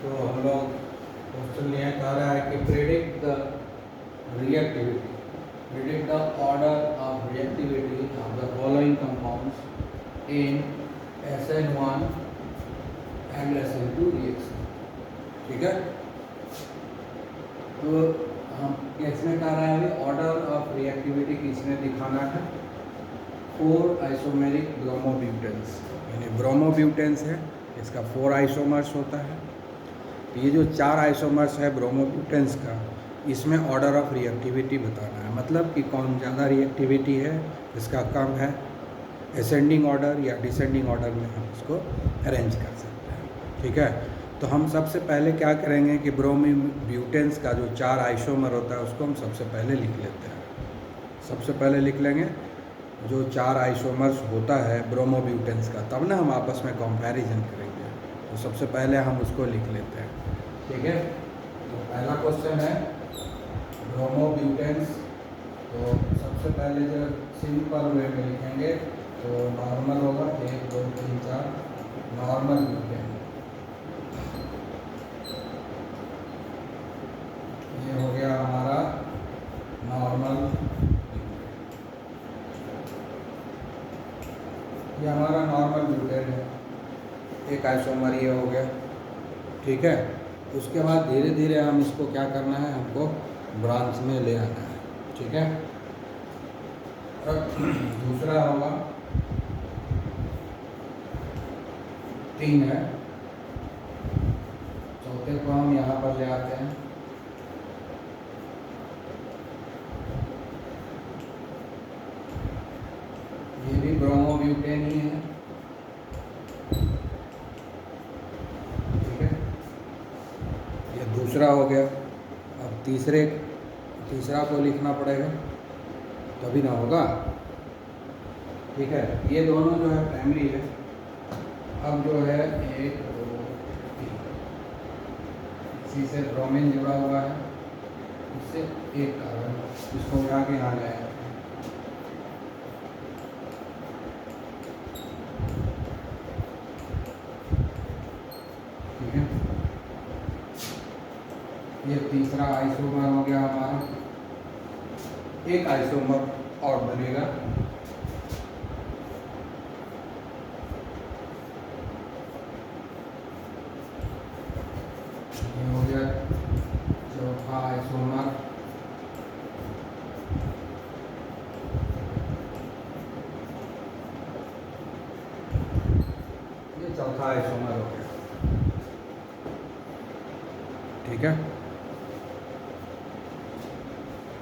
तो हम लोग क्वेश्चन लिया कह रहा है कि predict the reactivity, predict the order of reactivity of the following compounds in SN1 and SN2 reaction. ठीक है, तो हम इसमें कह रहा है ऑर्डर ऑफ रिएक्टिविटी किसने दिखाना है, 4 आइसोमेरिक ब्रोमोब्यूटेंस, यानी ब्रोमोब्यूटेंस है, इसका 4 आइसोमर्स होता है। तो ये जो 4 आइसोमर्स है ब्रोमोब्यूटेंस का, इसमें ऑर्डर ऑफ रिएक्टिविटी बताना है, मतलब कि कौन ज़्यादा रिएक्टिविटी है, इसका कम है, असेंडिंग ऑर्डर या डिसेंडिंग ऑर्डर में हम इसको अरेंज कर सकते हैं। ठीक है, तो हम सबसे पहले क्या करेंगे कि ब्रोमोब्यूटेंस का जो 4 आइसोमर होता है उसको हम सबसे पहले लिख लेते हैं। सबसे पहले लिख लेंगे जो 4 आइसोमर्स होता है ब्रोमोब्यूटेंस का, तब ना हम आपस में कंपैरिजन करेंगे। तो सबसे पहले हम उसको लिख लेते हैं। ठीक है, तो पहला क्वेश्चन है ब्रोमोब्यूटेंस। तो सबसे पहले जो सिंपल वे में लिखेंगे तो नॉर्मल होगा, 1 2 3 4 नॉर्मल ब्यूटेन। ये हो गया हमारा नॉर्मल, ये हमारा नॉर्मल ब्यूटेन है, एक आइसोमर ये हो गया। ठीक है, उसके बाद धीरे धीरे हम इसको क्या करना है, हमको ब्रांच में ले आना है। ठीक है, अब दूसरा होगा 3 है, चौथे को हम यहाँ पर ले आते हैं। ये भी ब्रोमोब्यूटेन ही है। ठीक है, ये दूसरा हो गया। अब तीसरा को लिखना पड़ेगा, तभी ना होगा। ठीक है, ये दोनों जो है प्राइमरी है। अब जो है 1 2 3, इसी से ब्रोमीन जुड़ा हुआ है, इससे एक कार्बन, इसको उठा के यहाँ ले आए। ठीक है, ये तीसरा आइसोमर हो गया हमारा, एक आइसोमर और बनेगा। ये हो गया चौथा आइसोमर। ये चौथा आइसोमर हो गया। ठीक है,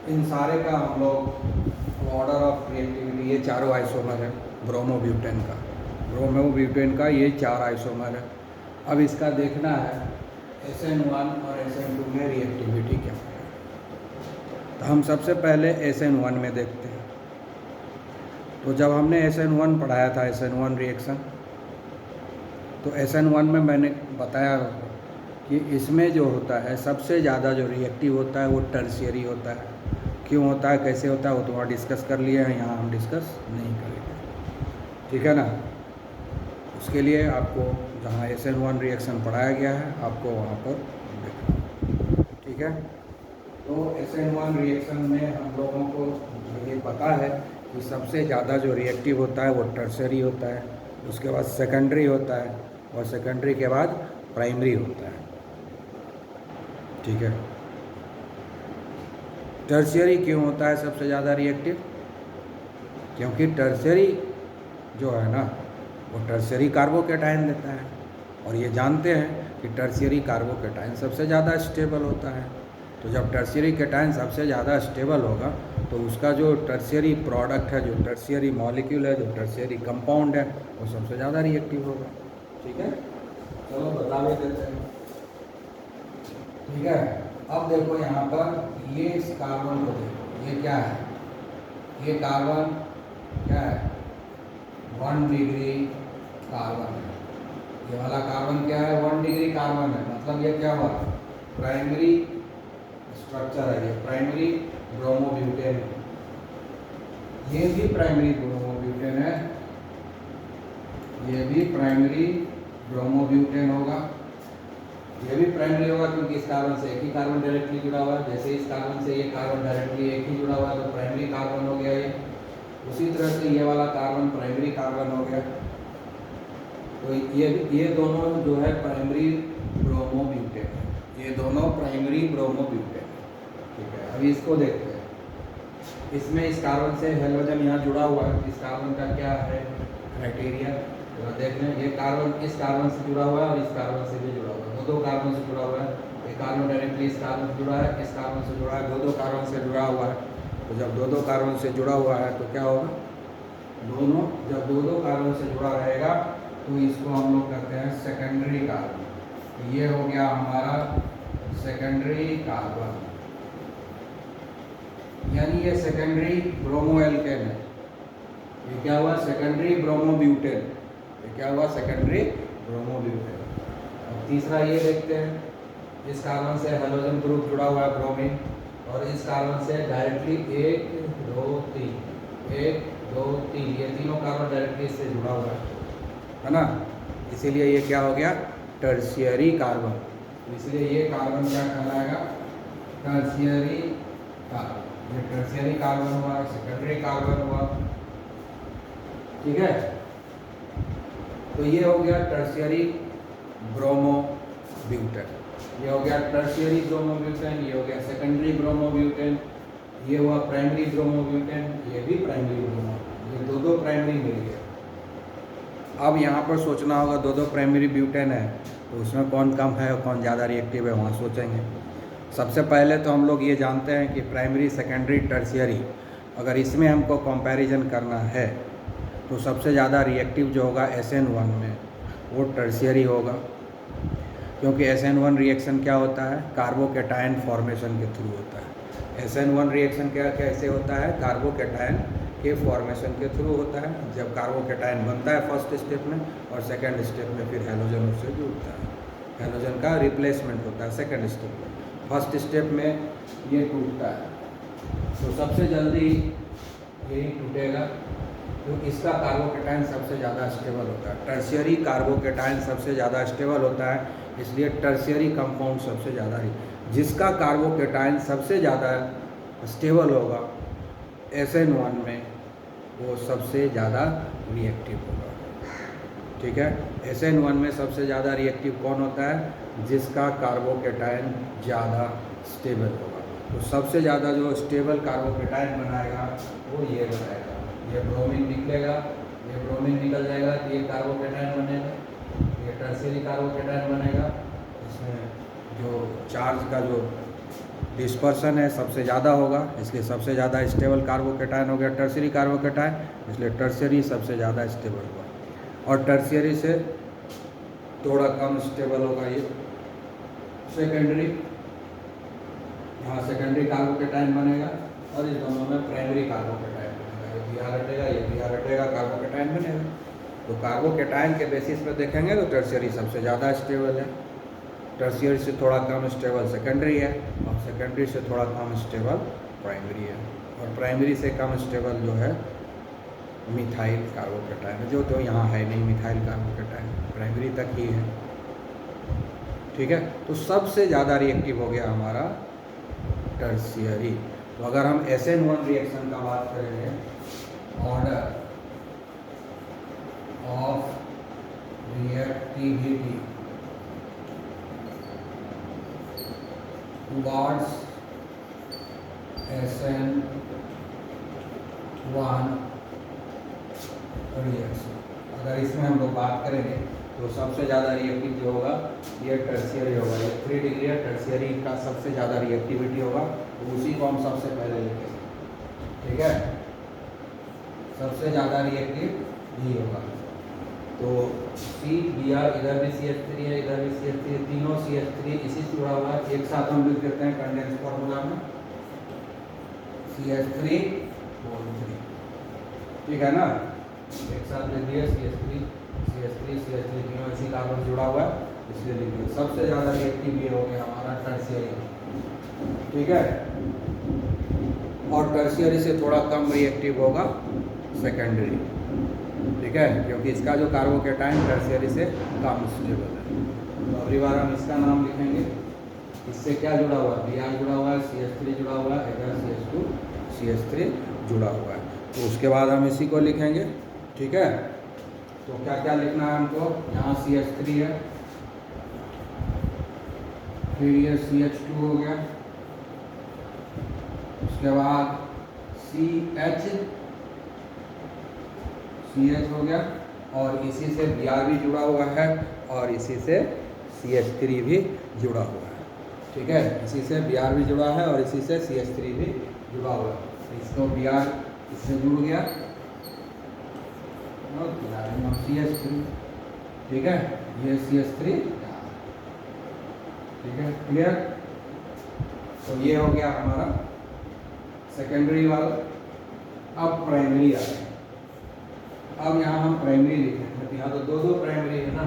इन सारे का हम लोग ऑर्डर ऑफ रिएक्टिविटी, ये चारों आइसोमर है ब्रोमोब्यूटेन का। ब्रोमोब्यूटेन का ये 4 आइसोमर है। अब इसका देखना है SN1 और SN2 में रिएक्टिविटी क्या है। तो हम सबसे पहले SN1 में देखते हैं। तो जब हमने SN1 पढ़ाया था, SN1 रिएक्शन, तो SN1 में मैंने बताया कि इसमें जो होता है सबसे ज़्यादा जो रिएक्टिव होता है वो टर्शियरी होता है। क्यों होता है, कैसे होता है, वो तो वहाँ डिस्कस कर लिए हैं, यहाँ हम डिस्कस नहीं करेंगे। ठीक है ना, उसके लिए आपको जहाँ SN1 रिएक्शन पढ़ाया गया है आपको वहाँ पर देखना। ठीक है, तो SN1 रिएक्शन में हम लोगों को ये पता है कि सबसे ज़्यादा जो रिएक्टिव होता है वो टर्शियरी होता है, उसके बाद सेकेंडरी होता है, और सेकेंडरी के बाद प्राइमरी होता है। ठीक है, टर्शियरी क्यों होता है सबसे ज़्यादा रिएक्टिव, क्योंकि टर्शियरी जो है ना वो टर्शियरी कार्बोकेटाइन देता है, और ये जानते हैं कि टर्शियरी कार्बोकेटाइन सबसे ज़्यादा स्टेबल होता है। तो जब टर्शियरी केटाइन सबसे ज़्यादा स्टेबल होगा तो उसका जो टर्शियरी प्रोडक्ट है, जो टर्शियरी मॉलिक्यूल है, जो टर्शियरी कंपाउंड है, वो सबसे ज़्यादा रिएक्टिव होगा। ठीक है, चलो बता भी देते हैं। ठीक है, अब देखो यहाँ पर ये इस कार्बन को देखो, ये क्या है, ये कार्बन क्या है, 1 डिग्री कार्बन है। ये वाला कार्बन क्या है, 1 डिग्री कार्बन है, मतलब ये क्या हुआ, प्राइमरी स्ट्रक्चर है, ये प्राइमरी ब्रोमोब्यूटेन है। ये भी प्राइमरी ब्रोमोब्यूटेन है, ये भी प्राइमरी ब्रोमोब्यूटेन होगा। ये भी प्राइमरी होगा क्योंकि इस कार्बन से एक ही कार्बन डायरेक्टली जुड़ा हुआ है। जैसे इस कार्बन से ये कार्बन डायरेक्टली एक ही जुड़ा हुआ है तो प्राइमरी कार्बन हो गया ये। उसी तरह से ये वाला कार्बन प्राइमरी कार्बन हो गया। तो ये दोनों जो है प्राइमरी ब्रोमोब्यूटेन है, ये दोनों प्राइमरी ब्रोमोब्यूटेन है। ठीक है, अभी इसको देखते हैं। इसमें इस कार्बन से हेलोजन यहाँ जुड़ा हुआ है, इस कार्बन का क्या है क्राइटेरिया तो देख लें। ये कार्बन इस कार्बन से जुड़ा हुआ है और इस कार्बन से भी जुड़ा हुआ है, दो कार्बन से जुड़ा हुआ है। एक कार्बन डायरेक्टली इस कार्बन से जुड़ा है, इस कार्बन से जुड़ा है, दो कार्बन से जुड़ा हुआ है। तो जब दो कार्बन से जुड़ा हुआ है तो क्या होगा, जब दो कार्बन से जुड़ा रहेगा तो इसको हम लोग कहते हैं सेकेंडरी कार्बन। ये हो गया हमारा सेकेंडरी कार्बन, यानी ये सेकेंडरी ब्रोमो एल्केन है। ये क्या हुआ, सेकेंडरी ब्रोमोब्यूटेन। ये क्या हुआ, सेकेंडरी ब्रोमोब्यूटेन। अब तीसरा ये देखते हैं, इस कार्बन से हेलोजन ग्रुप जुड़ा हुआ है ब्रोमीन, और इस कार्बन से डायरेक्टली 1 2 3 ये तीनों कार्बन डायरेक्टली इससे जुड़ा हुआ है ना। इसीलिए ये क्या हो गया, टर्शियरी कार्बन। इसलिए ये कार्बन क्या कहलाएगा, टर्शियरी कार्बन। ये टर्शियरी कार्बन हुआ, सेकेंडरी कार्बन हुआ। ठीक है, तो ये हो गया टर्शियरी ब्रोमोब्यूटेन, ये हो गया टर्शियरी ब्रोमोब्यूटेन, ये हो गया सेकेंडरी ब्रोमोब्यूटेन, ये हुआ प्राइमरी ब्रोमोब्यूटेन, ये भी प्राइमरी ब्रोमो, ये दो प्राइमरी मिल गया। अब यहाँ पर सोचना होगा दो प्राइमरी ब्यूटेन है तो उसमें कौन कम है और कौन ज़्यादा रिएक्टिव है, वहाँ सोचेंगे। सबसे पहले तो हम लोग ये जानते हैं कि प्राइमरी सेकेंडरी टर्शियरी, अगर इसमें हमको कंपैरिजन करना है तो सबसे ज़्यादा रिएक्टिव जो होगा SN1 में वो टर्शियरी होगा, क्योंकि SN1 रिएक्शन क्या होता है, कार्बोकेटायन फॉर्मेशन के थ्रू होता है। SN1 रिएक्शन क्या कैसे होता है, कार्बोकेटायन के फॉर्मेशन के थ्रू होता है। जब कार्बोकेटायन बनता है फर्स्ट स्टेप में, और सेकंड स्टेप में फिर हेलोजन उससे जुड़ता है, हेलोजन का रिप्लेसमेंट होता है सेकंड स्टेप में। फर्स्ट स्टेप में ये टूटता है तो सबसे जल्दी यही टूटेगा, तो इसका कार्बोकेटायन सबसे ज़्यादा स्टेबल होता है। टर्शियरी कार्बोकेटायन सबसे ज़्यादा स्टेबल होता है, इसलिए टर्शियरी कंपाउंड सबसे ज़्यादा, जिसका कार्बोकेटायन सबसे ज़्यादा स्टेबल होगा SN1 में, वो सबसे ज़्यादा रिएक्टिव होगा। ठीक है, SN1 में सबसे ज़्यादा रिएक्टिव कौन होता है, जिसका कार्बोकेटायन ज़्यादा स्टेबल होगा। तो सबसे ज़्यादा जो स्टेबल कार्बोकेटायन बनाएगा वो ये बनाएगा, ये ब्रोमीन निकलेगा, ये ब्रोमीन निकल जाएगा तो ये कार्बोकेटायन बनेगा, ये टर्शियरी कार्बोकेटायन बनेगा। इसमें जो चार्ज का जो डिस्पर्सन है सबसे ज़्यादा होगा, इसलिए सबसे ज़्यादा स्टेबल कार्बोकेटायन हो गया टर्शियरी कार्बोकेटायन, इसलिए टर्शियरी सबसे ज़्यादा स्टेबल हुआ। और टर्शियरी से थोड़ा कम स्टेबल होगा ये सेकेंडरी, यहाँ सेकेंडरी कार्बोकेटायन बनेगा, और इस दोनों में प्राइमरी कार्बोकेटायन बनेगा। ये भी हटेगा, ये भी हटेगा, कार्बोकेटायन बनेगा। तो कार्बोकेटायन के बेसिस पर देखेंगे तो टर्शियरी सबसे ज़्यादा स्टेबल है, टर्शियरी से थोड़ा कम स्टेबल सेकेंडरी है, और सेकेंडरी से थोड़ा कम स्टेबल प्राइमरी है, और प्राइमरी से कम स्टेबल जो है मिथाइल कार्बोकेटायन, जो तो यहाँ है नहीं, मिथाइल कार्बोकेटायन प्राइमरी तक ही है। ठीक है, तो सबसे ज़्यादा रिएक्टिव हो गया हमारा टर्शियरी। तो अगर हम SN1 रिएक्शन का बात करेंगे, order of reactivity towards SN1 reaction, अगर इसमें हम लोग बात करेंगे तो सबसे ज़्यादा रिएक्टिव जो होगा ये टर्शियरी होगा। ये 3 डिग्री है, टर्शियरी का सबसे ज़्यादा रिएक्टिविटी होगा, तो उसी को हम सबसे पहले लिखेंगे। ठीक है, सबसे ज़्यादा रिएक्टिव ये होगा। तो CBr, इधर भी CH3 है, इधर भी CH3 है, तीनों CH3 इसी से जुड़ा हुआ है। एक साथ हम लिख देते हैं कंडेंस फॉर्मूला में CH3 ठीक है ना, एक साथ लिख दिए CH3 तीनों इसी कार्बन से जुड़ा हुआ है, इसलिए लिख दिए। सबसे ज़्यादा रिएक्टिव ये हो गया हमारा टर्शियरी। ठीक है, और टर्शियरी से थोड़ा कम रिएक्टिव होगा सेकेंडरी। ठीक है, क्योंकि इसका जो कार्बोकेटायन टर्शियरी से कम स्टेबल है। तो अब अगली बार हम इसका नाम लिखेंगे। इससे क्या जुड़ा हुआ है, Br जुड़ा हुआ है, CH3 जुड़ा हुआ है, इधर CH2 CH3 जुड़ा हुआ है। तो उसके बाद हम इसी को लिखेंगे। ठीक है, तो क्या क्या लिखना है हमको, यहाँ CH3 है, फिर ये CH2 हो गया, उसके बाद CH हो गया, और इसी से Br भी जुड़ा हुआ है, और इसी से CH3 भी जुड़ा हुआ है। ठीक है, इसी से Br भी जुड़ा है और इसी से CH3 भी जुड़ा हुआ है। इसको Br इससे जुड़ गया और CH3। ठीक है, ये CH3। ठीक है, क्लियर। तो ये हो गया हमारा सेकेंडरी वाला। अब प्राइमरी आ गया। अब यहाँ हम प्राइमरी लिखेंगे, तो यहाँ तो दो प्राइमरी है ना,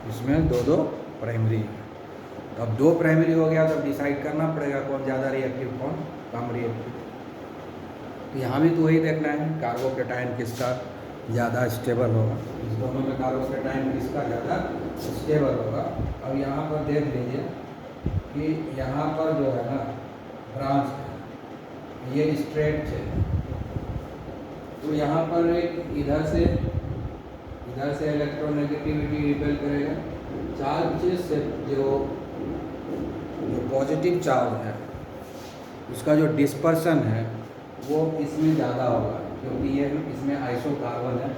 इसमें दो प्राइमरी है। तो अब 2 प्राइमरी हो गया, तो डिसाइड करना पड़ेगा कौन ज़्यादा रिएक्टिव कौन कम रिएक्टिव। तो यहाँ भी तो वही देखना है, कार्बोकेटाइन किसका ज़्यादा स्टेबल होगा, इस दोनों में कार्बोकेटाइन किसका ज़्यादा स्टेबल होगा। अब यहाँ पर देख लीजिए कि यहाँ पर जो है ना ब्रांच है, ये स्ट्रेट है, तो यहाँ पर एक इधर से इलेक्ट्रोनेगेटिविटी रिपेल करेगा। चार्ज से जो पॉजिटिव चार्ज है उसका जो डिस्पर्सन है वो इसमें ज़्यादा होगा, क्योंकि ये इसमें आइसोकार्बन है।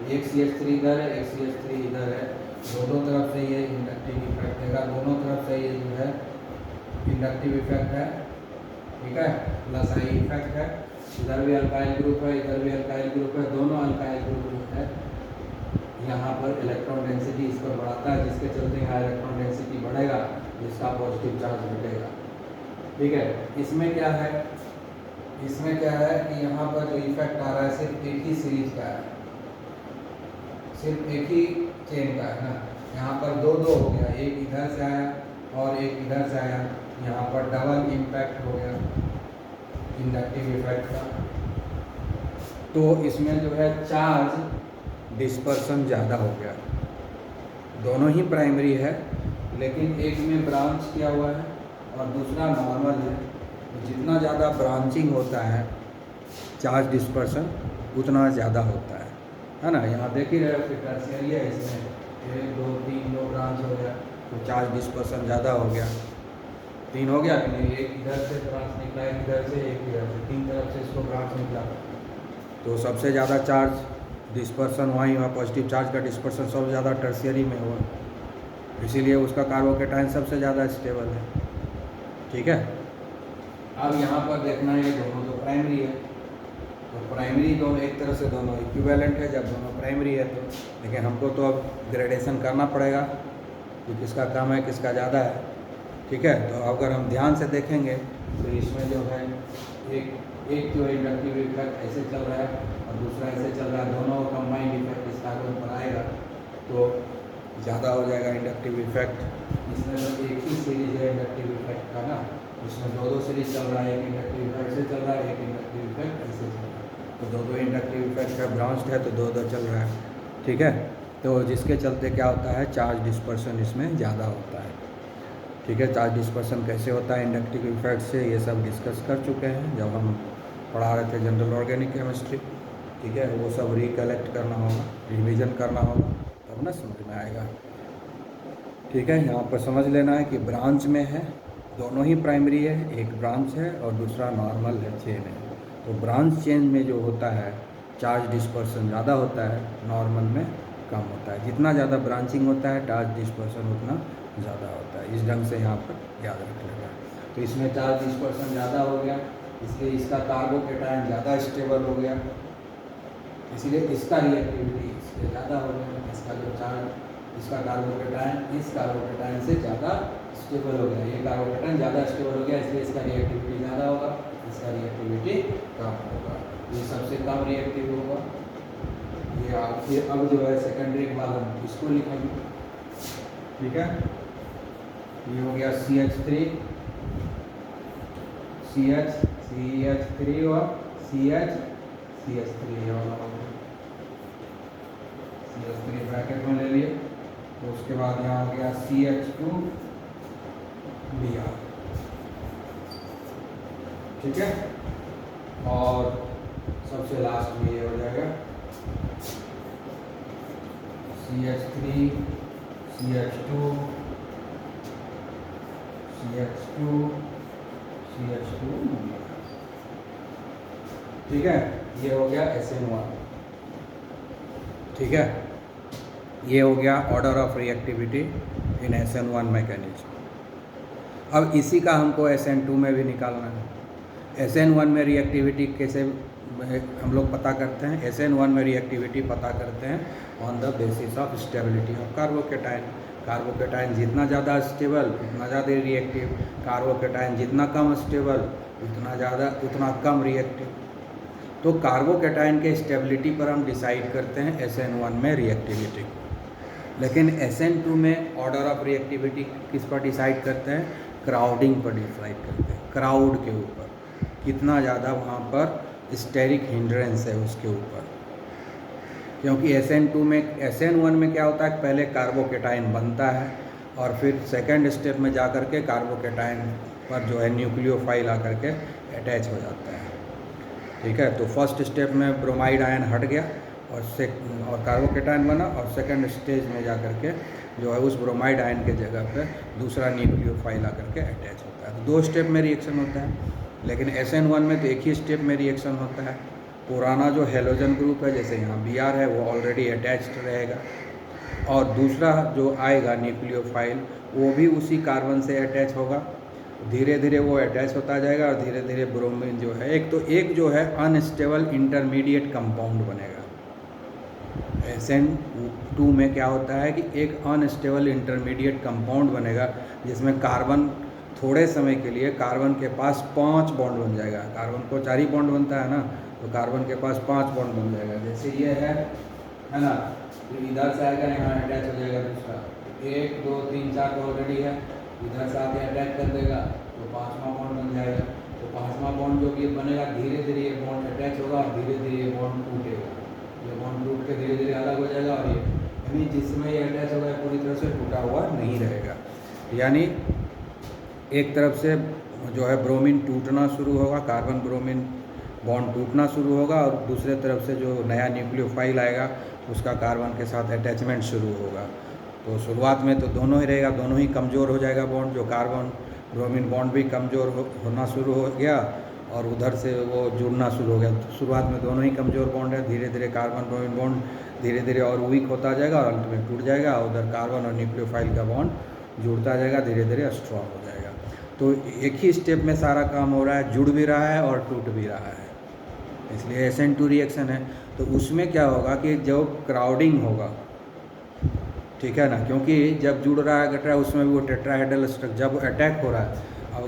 एक CH3 इधर है, एक CH3 इधर है, दोनों तरफ से ये इंडक्टिव इफेक्ट देगा, दोनों तरफ से ये जो है इंडक्टिव इफेक्ट है। ठीक है, प्लस आई इफेक्ट है। इधर भी अल्काइल ग्रुप है, इधर भी अल्काइल ग्रुप है, दोनों अल्काइल ग्रुप जो है यहाँ पर इलेक्ट्रॉन डेंसिटी इस पर बढ़ाता है, जिसके चलते यहाँ इलेक्ट्रॉन डेंसिटी बढ़ेगा, जिसका पॉजिटिव चार्ज घटेगा। ठीक है, इसमें क्या है कि यहाँ पर जो इफेक्ट आ रहा है सिर्फ एक ही सीरीज का है, सिर्फ एक ही चेन का है ना। यहाँ पर दो हो गया, एक इधर से आया और एक इधर से आया, यहाँ पर डबल इम्पैक्ट हो गया इंडक्टिव इफेक्ट का। तो इसमें जो है चार्ज डिस्पर्सन ज़्यादा हो गया। दोनों ही प्राइमरी है, लेकिन एक में ब्रांच किया हुआ है और दूसरा नॉर्मल है। तो जितना ज़्यादा ब्रांचिंग होता है चार्ज डिस्पर्सन उतना ज़्यादा होता है ना। यहाँ देख ही रहे हो कि टर्शियरी है, इसमें 1 2 3 2 ब्रांच हो गया, तो चार्ज डिस्पर्सन ज़्यादा हो गया। 3 हो गया कि नहीं, एक इधर से ब्रांच निकला, एक इधर से, एक इधर से, 3 तरफ से इसको ब्रांच निकला। तो सबसे ज़्यादा चार्ज डिस्पर्सन वहीं हुआ, पॉजिटिव चार्ज का डिस्पर्सन सबसे ज़्यादा टर्शियरी में हुआ, इसीलिए उसका कार्बोकेटाइन सबसे ज़्यादा स्टेबल है। ठीक है, अब यहाँ पर देखना है, दोनों तो प्राइमरी है, तो प्राइमरी दोनों एक तरह से दोनों इक्विवेलेंट है जब दोनों प्राइमरी है तो। लेकिन हमको तो अब ग्रेडेशन करना पड़ेगा कि किसका कम है किसका ज़्यादा है। ठीक है, तो अगर हम ध्यान से देखेंगे तो इसमें जो है एक जो इंडक्टिव इफेक्ट ऐसे चल रहा है और दूसरा ऐसे चल रहा है, दोनों कंबाइंड इफेक्ट इस कार्बन पर आएगा तो ज़्यादा हो जाएगा इंडक्टिव इफेक्ट। इसमें तो एक ही सीरीज है इंडक्टिव इफेक्ट का ना, इसमें दो सीरीज चल रहा है, एक इंडक्टिव इफेक्ट से चल रहा है, एक इंडक्टिव इफेक्ट ऐसे चल रहा है। तो दो इंडक्टिव इफेक्ट है, ब्रांच्ड है तो दो चल रहा है। ठीक है, तो जिसके चलते क्या होता है, चार्ज डिस्पर्सन इसमें ज़्यादा होता है। ठीक है, चार्ज डिस्पर्सन कैसे होता है इंडक्टिव इफेक्ट से, ये सब डिस्कस कर चुके हैं जब हम पढ़ा रहे थे जनरल ऑर्गेनिक केमिस्ट्री। ठीक है, वो सब रिकलेक्ट करना होगा, रिवीजन करना होगा, तब ना समझ में आएगा। ठीक है, यहाँ पर समझ लेना है कि ब्रांच में है, दोनों ही प्राइमरी है, एक ब्रांच है और दूसरा नॉर्मल है, चेन है। तो ब्रांच चेन में जो होता है चार्ज डिस्पर्सन ज़्यादा होता है, नॉर्मल में कम होता है। जितना ज़्यादा ब्रांचिंग होता है चार्ज डिस्पर्सन उतना ज़्यादा होता है। इस ढंग से यहाँ पर याद रख लेगा। तो इसमें चार्ज डिस्पर्सन ज़्यादा हो गया, इसलिए इसका कार्बोकेटाइन ज़्यादा स्टेबल हो गया, इसीलिए इसका रिएक्टिविटी इससे ज़्यादा हो गया। इसका जो चार्ज, इसका कार्बोकेटाइन इस कार्बोकेटाइन से ज़्यादा स्टेबल हो गया, ये कार्बोकेटाइन ज़्यादा स्टेबल हो गया, इसलिए इसका रिएक्टिविटी ज़्यादा होगा, इसका रिएक्टिविटी कम होगा। ये सबसे कम रिएक्टिव होगा। ये अब जो है सेकेंडरी वाला इसको लिखेंगे। ठीक है, ये हो गया CH3 और CH3 वाला हो गया। CH3 ब्रैकेट में ले लिए, उसके बाद यहाँ हो गया CH2 Br, ठीक है। और सबसे लास्ट में ये हो जाएगा CH3 CH2 CH2 CH2 ठीक है। ये हो गया SN1, ठीक है। ये हो गया order of reactivity in SN1 mechanism. अब इसी का हमको SN2 में भी निकालना है। SN1 में रिएक्टिविटी कैसे हम लोग पता करते हैं? SN1 में रिएक्टिविटी पता करते हैं on the basis of stability of carbocation. Carbocation जितना ज़्यादा स्टेबल उतना ज़्यादा रिएक्टिव, कार्बोकेटाइन जितना कम स्टेबल उतना कम रिएक्टिव। तो कार्बोकेटाइन के स्टेबिलिटी पर हम डिसाइड करते हैं SN1 में रिएक्टिविटी। लेकिन SN2 में ऑर्डर ऑफ रिएक्टिविटी किस पर डिसाइड करते हैं? क्राउडिंग पर डिसाइड करते हैं। क्राउड के ऊपर कितना ज़्यादा वहाँ पर स्टेरिक हिंड्रेंस है उसके ऊपर। क्योंकि SN1 में क्या होता है, पहले कार्बोकेटाइन बनता है और फिर सेकेंड स्टेप में जा कर के कार्बोकेटाइन पर जो है न्यूक्लियोफाइल आकर के अटैच हो जाता है, ठीक है। तो फर्स्ट स्टेप में ब्रोमाइड आयन हट गया और कार्बोकेटाइन बना, और सेकंड स्टेज में जा कर के जो है उस ब्रोमाइड आयन के जगह पे दूसरा न्यूक्लियोफाइल आकर के अटैच होता है। तो 2 स्टेप में रिएक्शन होता है। लेकिन SN1 में तो एक ही स्टेप में रिएक्शन होता है। पुराना जो हेलोजन ग्रुप है, जैसे यहाँ Br है, वो ऑलरेडी अटैच्ड रहेगा, और दूसरा जो आएगा न्यूक्लियोफाइल वो भी उसी कार्बन से अटैच होगा। धीरे धीरे वो अटैच होता जाएगा और धीरे धीरे ब्रोमीन जो है एक जो है अनस्टेबल इंटरमीडिएट कंपाउंड बनेगा। SN2 में क्या होता है कि एक अनस्टेबल इंटरमीडिएट कंपाउंड बनेगा जिसमें कार्बन थोड़े समय के लिए कार्बन के पास 5 बॉन्ड बन जाएगा। कार्बन को 4 ही बॉन्ड बनता है ना, तो कार्बन के पास 5 बॉन्ड बन जाएगा। जैसे ये है ना, तो इधर से आएगा यहाँ अटैच हो जाएगा दूसरा, 1 2 3 4 तो ऑलरेडी है, इधर से आके अटैच कर देगा तो 5वां बॉन्ड बन जाएगा। तो 5वां बॉन्ड जो भी बनेगा धीरे धीरे ये बॉन्ड अटैच होगा और धीरे धीरे ये बॉन्ड टूटेगा। ये बॉन्ड टूट के धीरे धीरे अलग हो जाएगा और ये यानी जिसमें ये अटैच होगा पूरी तरह से टूटा हुआ नहीं रहेगा। यानी एक तरफ से जो है ब्रोमीन टूटना शुरू होगा, कार्बन ब्रोमीन बॉन्ड टूटना शुरू होगा, और दूसरे तरफ से जो नया न्यूक्लियोफाइल आएगा उसका कार्बन के साथ अटैचमेंट शुरू होगा। तो शुरुआत में तो दोनों ही रहेगा, दोनों ही कमज़ोर हो जाएगा बॉन्ड, जो कार्बन ब्रोमीन बॉन्ड भी कमज़ोर होना शुरू हो गया और उधर से वो जुड़ना शुरू हो गया। तो शुरुआत में दोनों ही कमज़ोर बॉन्ड है, धीरे धीरे कार्बन ब्रोमीन बॉन्ड धीरे धीरे और वीक होता जाएगा और अंत में टूट जाएगा। उधर कार्बन और न्यूक्लियोफाइल का बॉन्ड जुड़ता जाएगा, धीरे धीरे स्ट्रॉन्ग हो जाएगा। तो एक ही स्टेप में सारा काम हो रहा है, जुड़ भी रहा है और टूट भी रहा है, इसलिए SN2 रिएक्शन है। तो उसमें क्या होगा कि जब क्राउडिंग होगा, ठीक है ना, क्योंकि जब जुड़ रहा है घट रहा है उसमें भी वो टेट्राहेड्रल स्ट्रक्चर जब अटैक हो रहा है। अब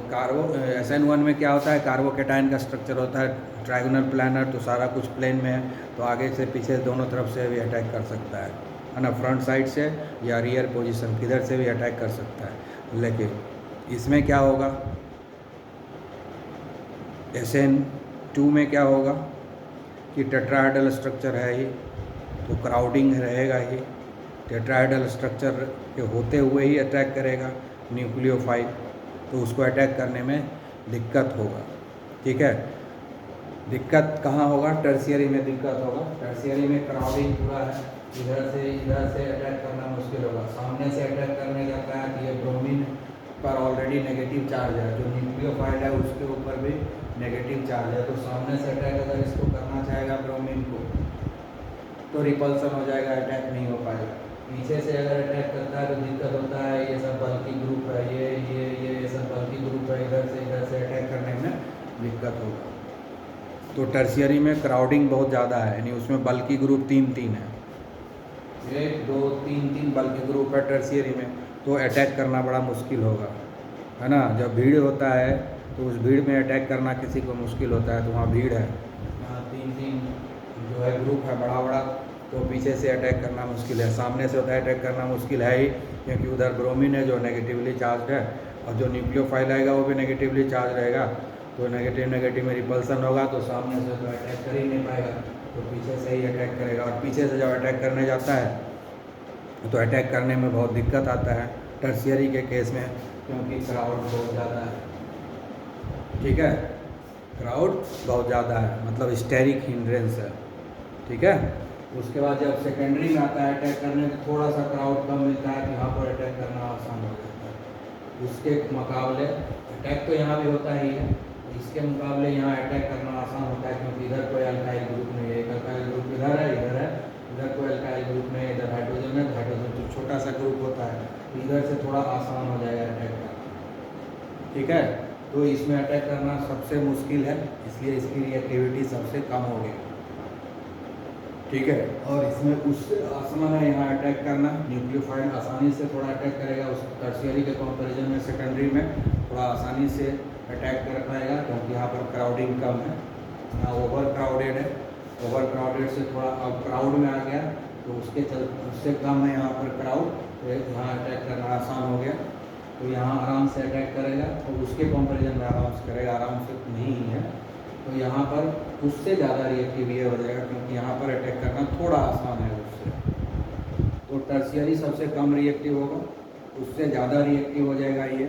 SN1 में क्या होता है, कार्बोकेटाइन का स्ट्रक्चर होता है ट्रायगोनल प्लानर, तो सारा कुछ प्लेन में है, तो आगे से पीछे दोनों तरफ से भी अटैक कर सकता है ना, फ्रंट साइड से या रियर पोजीशन किधर से भी अटैक कर सकता है। लेकिन इसमें क्या होगा, SN2 में क्या होगा कि टेट्राहेड्रल स्ट्रक्चर है ही, तो क्राउडिंग रहेगा ही, टेट्राहेड्रल स्ट्रक्चर के होते हुए ही अटैक करेगा न्यूक्लियोफाइल, तो उसको अटैक करने में दिक्कत होगा, ठीक है। दिक्कत कहाँ होगा, टर्शियरी में दिक्कत होगा। टर्शियरी में क्राउडिंग पूरा है, इधर से अटैक करना मुश्किल होगा। सामने से अटैक करने जाता है तो ये ब्रोमीन पर ऑलरेडी नेगेटिव चार्ज है, जो न्यूक्लियोफाइल है उसके ऊपर भी नेगेटिव चार्ज है, तो सामने से अटैक अगर इसको करना चाहेगा ब्रोमीन को तो रिपल्सन हो जाएगा, अटैक नहीं हो पाएगा। पीछे से अगर अटैक करता है तो दिक्कत होता है, ये सब बल्कि ग्रुप है, ये सब बल्कि ग्रुप है, इधर से अटैक करने में दिक्कत होगा। तो टर्शियरी में क्राउडिंग बहुत ज़्यादा है, यानी उसमें बल्कि ग्रुप 3 है, 1 2 3 बल्कि ग्रुप है टर्शियरी में, तो अटैक करना बड़ा मुश्किल होगा, है ना। जब भीड़ होता है तो उस भीड़ में अटैक करना किसी को मुश्किल होता है, तो वहाँ भीड़ है, यहाँ 3 जो है ग्रुप है बड़ा, तो पीछे से अटैक करना मुश्किल है। सामने से होता है अटैक करना मुश्किल है ही, क्योंकि उधर ब्रोमीन है जो नेगेटिवली चार्ज है, और जो न्यूक्लियोफाइल आएगा वो भी नेगेटिवली चार्ज रहेगा, तो नेगेटिव में रिपल्सन होगा, तो सामने से तो अटैक कर ही नहीं पाएगा, तो पीछे से ही अटैक करेगा। और पीछे से जब अटैक करने जाता है तो अटैक करने में बहुत दिक्कत आता है टर्शियरी के केस में, क्योंकि क्राउड बहुत ज़्यादा है। ठीक है, क्राउड बहुत ज़्यादा है, मतलब स्टेरिक हिंड्रेंस है। ठीक है, उसके बाद जब सेकेंडरी में आता है अटैक करने तो थोड़ा सा क्राउड कम मिलता है, तो यहाँ पर अटैक करना आसान हो जाता है। उसके मुकाबले अटैक तो यहाँ भी होता ही है, इसके मुकाबले यहाँ अटैक करना आसान होता है, क्योंकि इधर कोई अल्काइल ग्रुप नहीं है, एक अल्काइल ग्रुप इधर है, इधर कोई अल्काइल ग्रुप नहीं है, इधर हाइड्रोजन है, हाइड्रोजन तो छोटा सा ग्रुप होता है, इधर से थोड़ा आसान हो जाएगा अटैक करना। ठीक है, तो इसमें अटैक करना सबसे मुश्किल है, इसलिए इसकी रिएक्टिविटी सबसे कम होगी। ठीक है, और इसमें उससे आसान है यहाँ अटैक करना, न्यूक्लियोफाइल आसानी से थोड़ा अटैक करेगा, उस टर्शियरी के कंपैरिजन में सेकेंडरी में थोड़ा आसानी से अटैक कर पाएगा, क्योंकि यहाँ पर क्राउडिंग कम है, यहाँ ओवर क्राउडेड है। ओवर क्राउडेड से थोड़ा अब क्राउड में आ गया तो उससे कम है यहाँ पर क्राउड, तो यहाँ अटैक करना आसान हो गया, तो यहाँ आराम से अटैक करेगा, तो उसके कंपैरिजन में आराम से करेगा, आराम से नहीं है, तो यहाँ पर उससे ज़्यादा रिएक्टिव ये हो जाएगा, क्योंकि यहाँ पर अटैक करना थोड़ा आसान है उससे। तो टर्शियरी सबसे कम रिएक्टिव होगा, उससे ज़्यादा रिएक्टिव हो जाएगा ये।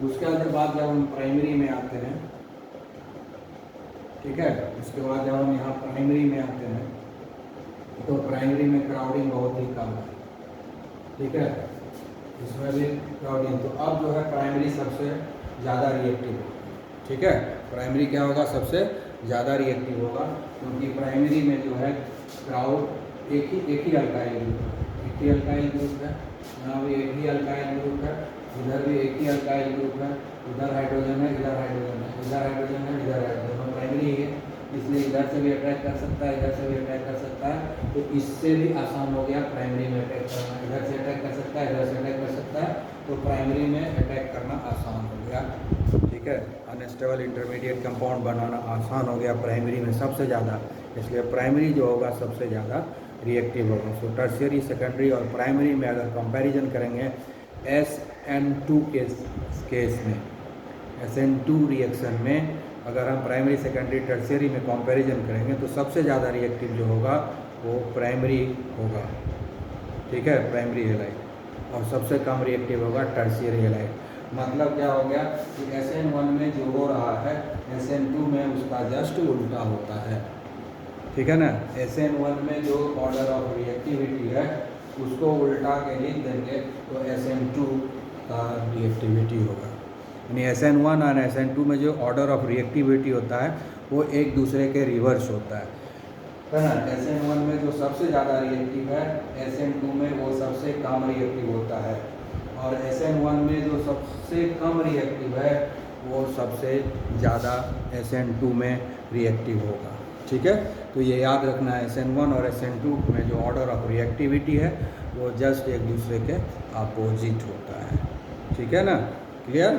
उसके बाद जब हम प्राइमरी में आते हैं, ठीक है, उसके बाद जब हम यहाँ प्राइमरी में आते हैं तो प्राइमरी में क्राउडिंग बहुत ही कम है। ठीक है, इसमें भी क्राउडिंग, तो अब जो है प्राइमरी सबसे ज़्यादा रिएक्टिव होगा। ठीक है, प्राइमरी क्या होगा, सबसे ज़्यादा रिएक्टिव होगा, क्योंकि प्राइमरी में जो है क्राउड एक ही अल्काइल ग्रुप है, एक ही अल्काइल ग्रुप है, यहाँ भी एक ही अल्काइल ग्रुप है, इधर भी एक ही अल्काइल ग्रुप है, इधर हाइड्रोजन है, इधर हाइड्रोजन है, इधर हाइड्रोजन है, इधर हाइड्रोजन, प्राइमरी है, इसलिए इधर से भी अटैक कर सकता है, इधर से भी अटैक कर सकता है, तो इससे भी आसान हो गया प्राइमरी में अटैक करना, इधर से अटैक कर सकता है, इधर से अटैक कर सकता है, तो प्राइमरी में अटैक करना आसान हो गया। ठीक है, अनस्टेबल इंटरमीडिएट कंपाउंड बनाना आसान हो गया प्राइमरी में सबसे ज़्यादा, इसलिए प्राइमरी जो होगा सबसे ज़्यादा रिएक्टिव होगा। सो टर्शियरी, सेकेंडरी और प्राइमरी में अगर कंपैरिजन करेंगे SN2 केस में, SN2 रिएक्शन में अगर हम प्राइमरी, सेकेंडरी, टर्शियरी में कंपैरिजन करेंगे तो सबसे ज़्यादा रिएक्टिव जो होगा वो प्राइमरी होगा। ठीक है, प्राइमरी हैलाइड, और सबसे कम रिएक्टिव होगा टर्शियरी हैलाइड। मतलब क्या हो गया कि SN1 में जो हो रहा है SN2 में उसका जस्ट उल्टा होता है। ठीक है ना, SN1 में जो ऑर्डर ऑफ रिएक्टिविटी है उसको उल्टा के लिख देंगे तो SN2 का रिएक्टिविटी होगा, यानी SN1 और SN2 में जो ऑर्डर ऑफ रिएक्टिविटी होता है वो एक दूसरे के रिवर्स होता है ना। SN1 में जो सबसे ज़्यादा रिएक्टिव है SN2 में वो सबसे कम रिएक्टिव होता है, और SN1 में जो सबसे कम रिएक्टिव है वो सबसे ज़्यादा SN2 में रिएक्टिव होगा। ठीक है, तो ये याद रखना है, SN1 और SN2 में जो ऑर्डर ऑफ रिएक्टिविटी है वो जस्ट एक दूसरे के अपोजिट होता है। ठीक है ना, क्लियर?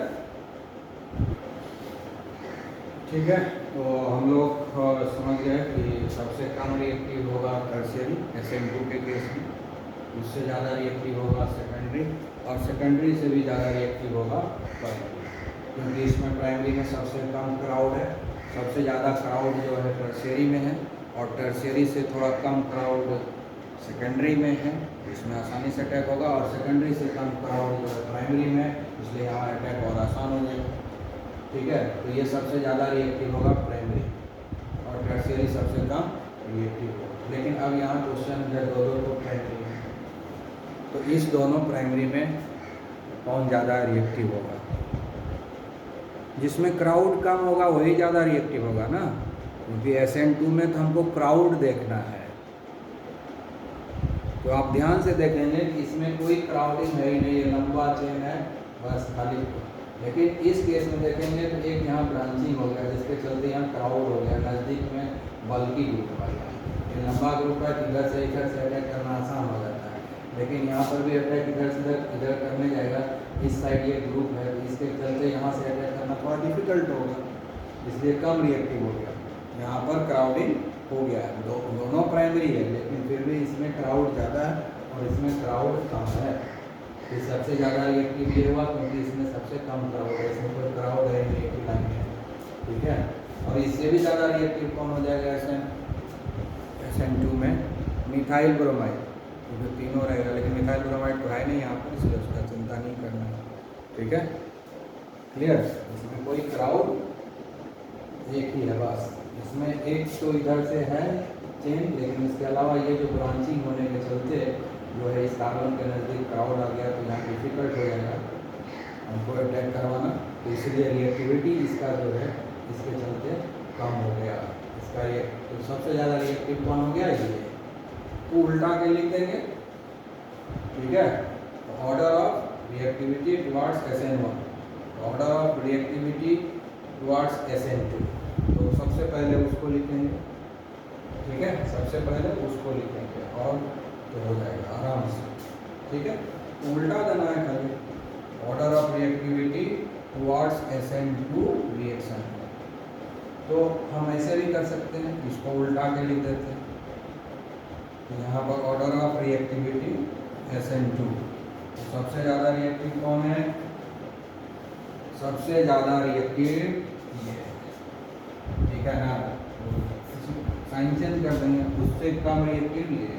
ठीक है, तो हम लोग समझ गए कि सबसे कम रिएक्टिव होगा टर्शियरी SN2 के केस में, उससे ज़्यादा रिएक्टिव होगा सेकेंडरी, और सेकेंडरी से भी ज़्यादा रिएक्टिव होगा प्राइमरी, क्योंकि इसमें प्राइमरी में सबसे कम क्राउड है, सबसे ज़्यादा क्राउड जो है टर्शियरी में है, और टर्शियरी से थोड़ा कम क्राउड सेकेंडरी में है, इसमें आसानी से अटैक होगा, और सेकेंडरी से कम क्राउड जो है प्राइमरी में, इसलिए यहाँ अटैक और आसान हो जाएगा। ठीक है, तो ये सबसे ज़्यादा रिएक्टिव होगा प्राइमरी, और टर्शियरी सबसे कम रिएक्टिव होगा। लेकिन अब यहाँ क्वेश्चन है दो तो प्राइमरी में, तो इस दोनों प्राइमरी में कौन ज़्यादा रिएक्टिव होगा? जिसमें क्राउड कम होगा वही ज़्यादा रिएक्टिव होगा ना, क्योंकि SN2 में तो हमको क्राउड देखना है। तो आप ध्यान से देखेंगे कि इसमें कोई क्राउडिंग है ही नहीं, ये लंबा चेन है बस खाली। लेकिन इस केस में देखेंगे तो एक यहाँ ब्रांचिंग हो गया, जिसके चलते यहाँ क्राउड हो गया, नज़दीक में बल्कि ग्रुप आ गया। ये लंबा ग्रुप है, इधर से अटैक करना आसान हो जाता है, लेकिन यहाँ पर भी अटैक इधर से इधर करने जाएगा, इस साइड ये ग्रुप है, इसके चलते यहाँ से अटैक करना थोड़ा डिफिकल्ट होगा, इसलिए कम रिएक्टिव हो गया। यहाँ पर क्राउडिंग हो गया है, दोनों प्राइमरी है, लेकिन फिर भी इसमें क्राउड ज़्यादा है और इसमें क्राउड कम है। ये सबसे ज़्यादा रिएक्टिव ये हुआ क्योंकि इसमें सबसे कम क्राउड है, इसमें कोई क्राउड है नहीं, एक लाइन है। ठीक है, और इससे भी ज़्यादा रिएक्टिव कौन हो जाएगा SN2 में? Methyl bromide. तो जो तीनों रहेगा, लेकिन मिथाइल ब्रोमाइड तो है नहीं यहाँ पर, इसलिए उसका चिंता नहीं करना है। ठीक है, क्लियर। इसमें कोई क्राउड एक ही है बस, इसमें एक तो इधर से है चेन, लेकिन इसके अलावा ये जो ब्रांचिंग होने के चलते जो है इस कार्बन के नज़दीक क्राउड आ गया, तो यहाँ डिफिकल्ट हो जाएगा हमको अटैक करवाना, तो इसलिए रिएक्टिविटी इसका जो है इसके चलते कम हो गया। इसका ये तो सबसे ज़्यादा रिएक्टिव कौन हो गया, ये तो उल्टा के लिख देंगे। ठीक है, order of reactivity towards SN1, order of reactivity towards SN2, तो सबसे पहले उसको लिखेंगे। ठीक है, सबसे पहले उसको लिखेंगे और तो हो जाएगा आराम से। ठीक है, उल्टा देना है खाली, order of reactivity towards SN2 reaction. तो हम ऐसे भी कर सकते हैं, इसको उल्टा के लिख देते हैं। यहाँ पर ऑर्डर ऑफ रिएक्टिविटी SN2, तो सबसे ज़्यादा रिएक्टिव कौन है, सबसे ज़्यादा रिएक्टिव ये, ठीक है ना, साइन चेंज कर देंगे, उससे कम रिएक्टिव ये,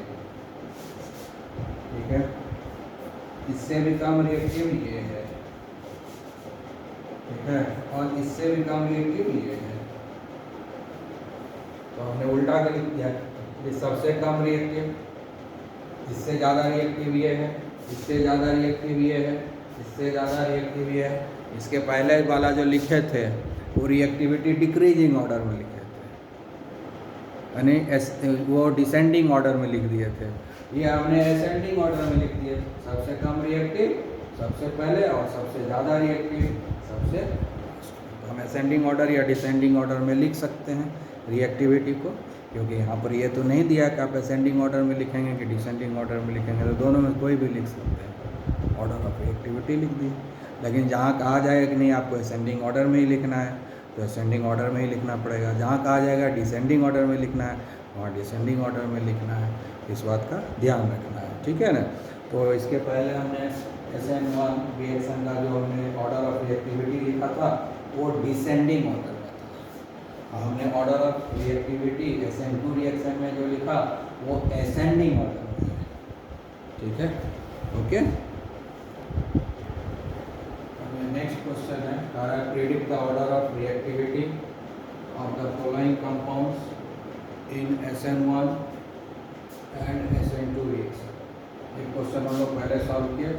ठीक है, इससे भी कम रिएक्टिव ये है, ठीक है, और इससे भी कम रिएक्टिव ये है। तो हमने उल्टा कर लिख दिया, ये सबसे कम रिएक्टिव, इससे ज़्यादा रिएक्टिव ये है, इससे ज़्यादा रिएक्टिव ये है, इससे ज़्यादा रिएक्टिव ये है। इसके पहले वाला जो लिखे थे वो रिएक्टिविटी डिक्रीजिंग ऑर्डर में लिखे थे, यानी वो डिसेंडिंग ऑर्डर में लिख दिए थे, ये हमने असेंडिंग ऑर्डर में लिख दिए। सबसे कम रिएक्टिव सबसे पहले और सबसे ज़्यादा रिएक्टिव सबसे, हम असेंडिंग ऑर्डर या डिसेंडिंग ऑर्डर में लिख सकते हैं रिएक्टिविटी को, क्योंकि यहाँ पर ये तो नहीं दिया कि आप असेंडिंग ऑर्डर में लिखेंगे कि डिसेंडिंग ऑर्डर में लिखेंगे, तो दोनों में कोई भी लिख सकते हैं, ऑर्डर ऑफ रिएक्टिविटी लिख दी। लेकिन जहाँ कहा जाएगा कि नहीं आपको असेंडिंग ऑर्डर में ही लिखना है, तो असेंडिंग ऑर्डर में ही लिखना पड़ेगा। जहाँ कहा जाएगा डिसेंडिंग ऑर्डर में लिखना है, वहाँ डिसेंडिंग ऑर्डर में लिखना है, इस बात का ध्यान रखना है। ठीक है ना, तो इसके पहले हमने SN1 रिएक्शन का जो हमने ऑर्डर ऑफ रिएक्टिविटी लिखा था वो डिसेंडिंग ऑर्डर में था, हमने order of reactivity SN2 reaction में जो लिखा वो असेंडिंग ऑर्डर में है। ठीक है, ओके। नेक्स्ट क्वेश्चन है, predict the order of reactivity of the following compounds in SN1 and SN2 reaction. एक क्वेश्चन हम लोग पहले सॉल्व किए,